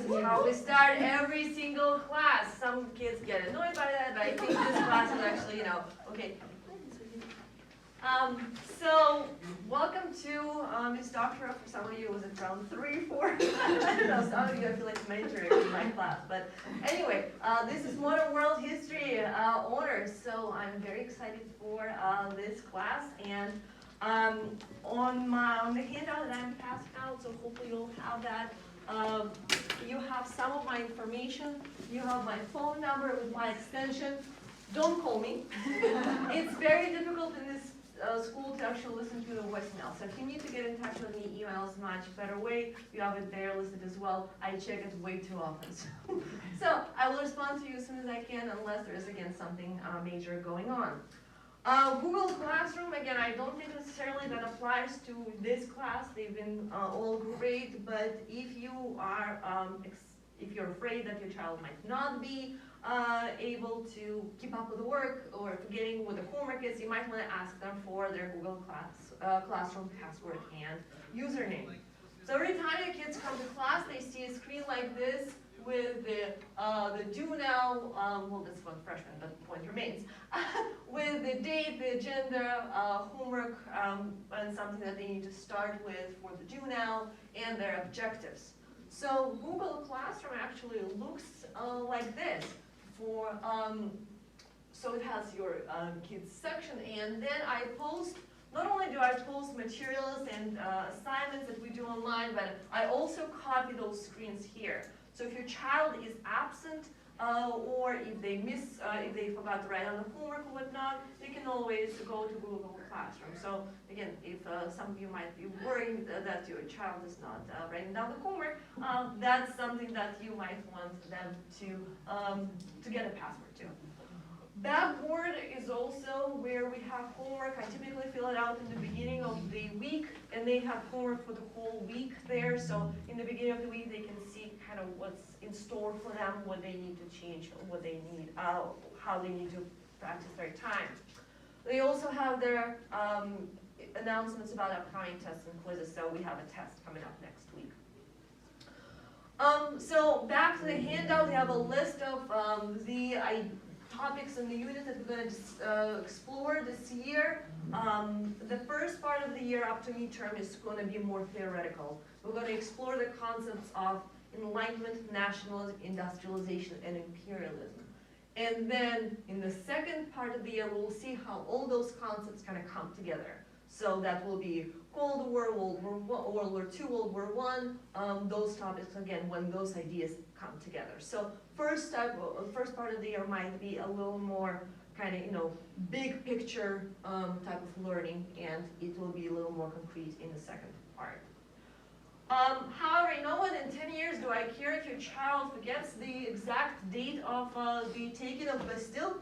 is how we start every single class. Some kids get annoyed by that, but I think this class is actually, okay. So, welcome to Miss Doctora. For some of you, was it round 3, 4? I don't know, some of you I feel like mentoring in my class. But anyway, this is Modern World History Honors, so I'm very excited for this class. And on the handout that I'm passing out, so hopefully you'll have that. You have some of my information. You have my phone number with my extension. Don't call me. It's very difficult in this school to actually listen to the voicemail. So if you need to get in touch with me, email is a much better way. You have it there listed as well. I check it way too often. So I will respond to you as soon as I can, unless there is, again, something major going on. Google Classroom, again, I don't think necessarily that applies to this class. They've been all great, but if you are, if you're afraid that your child might not be able to keep up with the work or forgetting what the homework is, you might want to ask them for their Google Classroom password and username. So every time your kids come to class, they see a screen like this with the do now, well, that's one freshman, but the point remains, with the date, the agenda, homework, and something that they need to start with for the do now, and their objectives. So Google Classroom actually looks like this. So it has your kids section, and then I post, not only do I post materials and assignments that we do online, but I also copy those screens here. So if your child is absent, or if they if they forgot to write on the homework or whatnot, they can always go to Google Classroom. So again, if some of you might be worried that your child is not writing down the homework, that's something that you might want them to get a password to. Backboard is also where we have homework. I typically fill it out in the beginning of the week, and they have homework for the whole week there. So in the beginning of the week, they can see kind of what's in store for them, what they need to change, what they need, how they need to practice their time. They also have their announcements about upcoming tests and quizzes. So we have a test coming up next week. So back to the handout, we have a list of the topics in the unit that we're going to explore this year. The first part of the year up to midterm is going to be more theoretical. We're going to explore the concepts of enlightenment, nationalism, industrialization, and imperialism. And then in the second part of the year, we'll see how all those concepts kind of come together. So that will be Cold War, World War II, World War I, those topics, again, when those ideas come together. So first part of the year might be a little more kind of, big picture type of learning, and it will be a little more concrete in the second part. However, you know what, in 10 years, do I care if your child forgets the exact date of the taking of Bastille?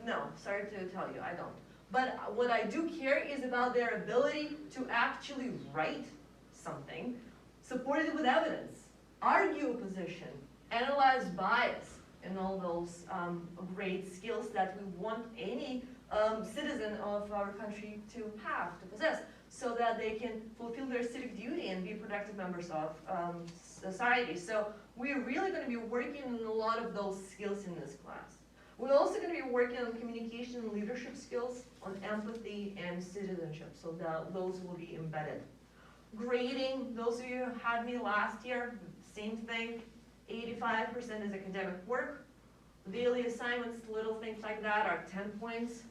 No, sorry to tell you, I don't. But what I do care is about their ability to actually write something, supported with evidence, argue a position, analyze bias, and all those great skills that we want any citizen of our country to have, to possess, so that they can fulfill their civic duty and be productive members of society. So we're really going to be working on a lot of those skills in this class. We're also going to be working on communication and leadership skills, on empathy and citizenship, so that those will be embedded. Grading, those of you who had me last year, same thing, 85% is academic work. Daily assignments, little things like that are 10 points,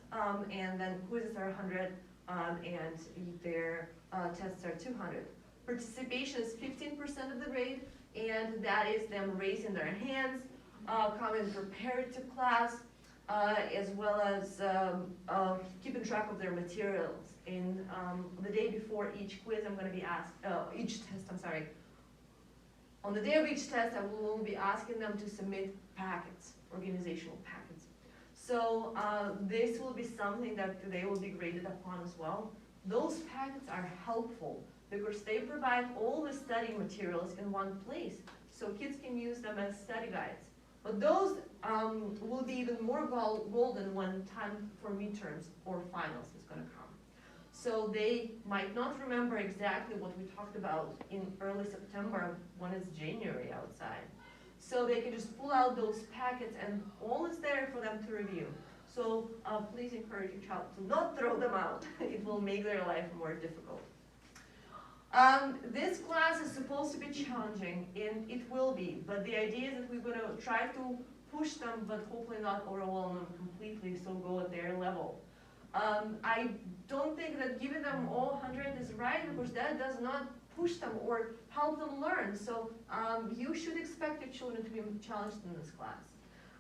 and then quizzes are 100, and their tests are 200. Participation is 15% of the grade, and that is them raising their hands, coming prepared to class, as well as keeping track of their materials. In the day before each quiz, I'm going to be asked, each test, I'm sorry. On the day of each test, I will be asking them to submit packets, organizational packets. So this will be something that they will be graded upon as well. Those packets are helpful because they provide all the study materials in one place, so kids can use them as study guides. But those will be even more golden when time for midterms or finals is going to come. So they might not remember exactly what we talked about in early September when it's January outside. so they can just pull out those packets and all is there for them to review. So please encourage your child to not throw them out. It will make their life more difficult. This class is supposed to be challenging, and it will be, but the idea is that we're going to try to push them, but hopefully not overwhelm them completely, so go at their level. I don't think that giving them all 100 is right, because that does not push them or help them learn. So you should expect your children to be challenged in this class.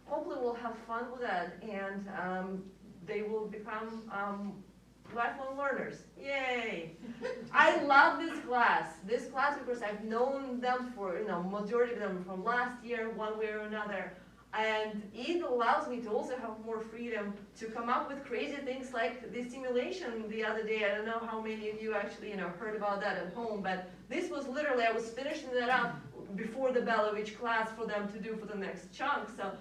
Hopefully we'll have fun with that, and they will become lifelong learners. Yay! I love this class. This class because I've known them for, majority of them from last year, one way or another. And it allows me to also have more freedom to come up with crazy things like the simulation the other day. I don't know how many of you actually, heard about that at home, but this was literally, I was finishing that up before the bell of each class for them to do for the next chunk. So,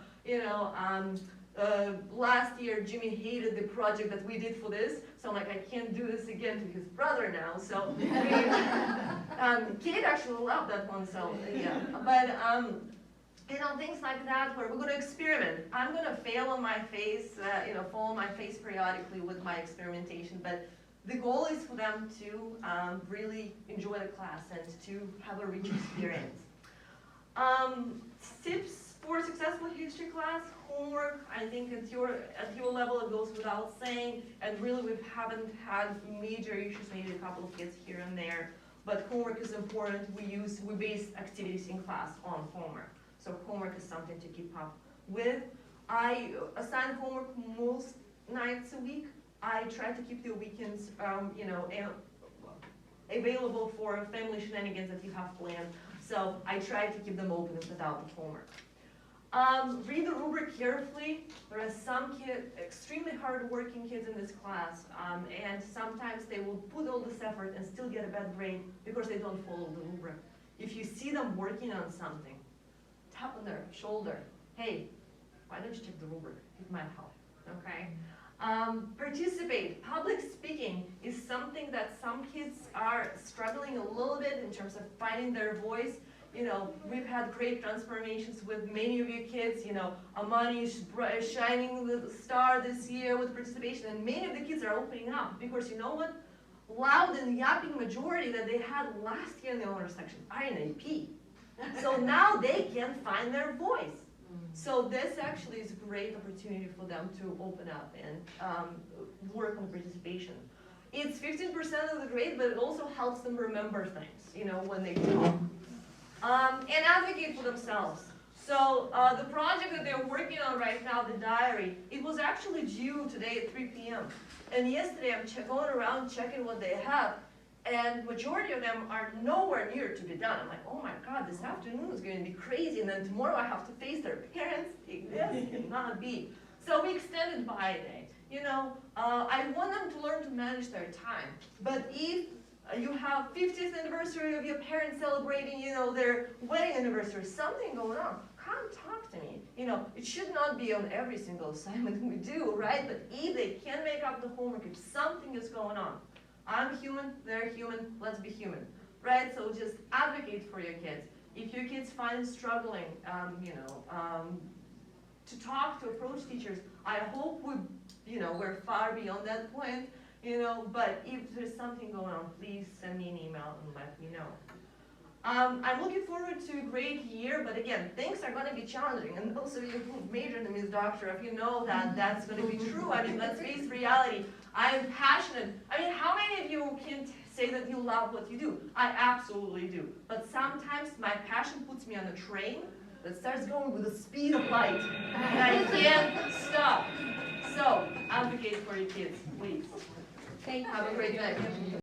last year Jimmy hated the project that we did for this, so I'm like, I can't do this again to his brother now. So, Kate actually loved that one, so yeah. But things like that where we're going to experiment. I'm going to fail on my face, fall on my face periodically with my experimentation, but the goal is for them to really enjoy the class and to have a rich experience. Tips for a successful history class, homework, I think at your level it goes without saying, and really we haven't had major issues, maybe a couple of kids here and there, but homework is important. We base activities in class on homework. So homework is something to keep up with. I assign homework most nights a week. I try to keep the weekends, available for family shenanigans that you have planned. So I try to keep them open without the homework. Read the rubric carefully. There are some extremely hard-working kids in this class, and sometimes they will put all this effort and still get a bad grade because they don't follow the rubric. If you see them working on something, tap on their shoulder. Hey, why don't you check the rubric? It might help, okay? Participate. Public speaking is something that some kids are struggling a little bit in terms of finding their voice. We've had great transformations with many of your kids. Amani is shining the star this year with participation, and many of the kids are opening up because you know what? Loud and yapping majority that they had last year in the honor section are in AP. So now they can find their voice. So this actually is a great opportunity for them to open up and work on participation. It's 15% of the grade, but it also helps them remember things, when they talk. And advocate for themselves. So the project that they're working on right now, the diary, it was actually due today at 3 p.m. And yesterday I'm going around checking what they have. And majority of them are nowhere near to be done. I'm like, oh my God, this afternoon is going to be crazy, and then tomorrow I have to face their parents. This cannot be. So we extended by a day. I want them to learn to manage their time. But if you have 50th anniversary of your parents celebrating, their wedding anniversary, something going on, come talk to me. It should not be on every single assignment we do, right? But if they can make up the homework, if something is going on, I'm human, they're human, let's be human, right? So just advocate for your kids. If your kids find struggling, to talk, to approach teachers, I hope we're far beyond that point, but if there's something going on, please send me an email and let me know. I'm looking forward to a great year, but again, things are going to be challenging. And those of you who've majored in Ms. Doctor, if you know that that's going to be true, let's face reality. I'm passionate. How many of you can say that you love what you do? I absolutely do. But sometimes my passion puts me on a train that starts going with the speed of light, and I can't stop. So, advocate for your kids, please. Thank you. Have a great night.